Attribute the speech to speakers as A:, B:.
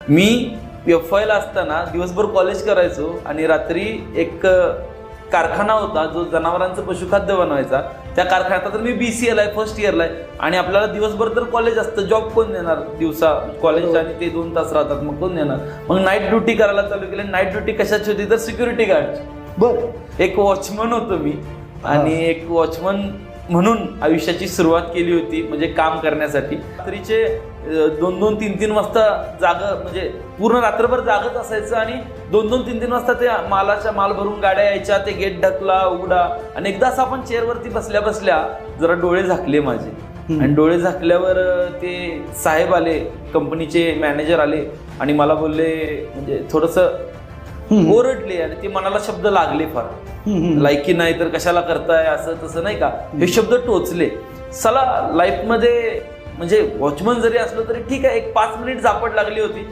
A: मी एफ.वायला असताना दिवसभर कॉलेज करायचो आणि रात्री एक कारखाना होता जो जनावरांचं पशुखाद्य बनवायचा. त्या कारखान्यात तर मी BCAला आहे, फर्स्ट इयरला आहे आणि आपल्याला दिवसभर तर कॉलेज असतं. जॉब कोण देणार दिवसा कॉलेज आणि ते 2 तास राहतात, मग कोण देणार. मग नाईट ड्युटी करायला चालू केली. नाईट ड्युटी कशाची होती तर सिक्युरिटी गार्डची.
B: बरं.
A: एक वॉचमन होतो मी आणि एक वॉचमन म्हणून आयुष्याची सुरुवात केली होती, म्हणजे काम करण्यासाठी. रात्रीचे 2-2, 3-3 वाजता म्हणजे पूर्ण रात्रभर जागत असायचं आणि 2-2, 3-3 वाजता ते माल भरून गाड्या यायच्या, ते गेट ढकला उघडा. आणि एकदा असं आपण चेअरवरती बसल्या बसल्या जरा डोळे झाकले माझे आणि डोळे झाकल्यावर ते साहेब आले, कंपनीचे मॅनेजर आले आणि मला बोलले, म्हणजे थोडंसं ओरडले आणि ते मनाला शब्द लागले फार. लायकी नाही तर कशाला करताय असं तसं नाही का, हे शब्द टोचले. चला लाईफमध्ये म्हणजे वॉचमन जरी असलो तरी ठीक आहे, एक 5 मिनिट झापड लागली होती.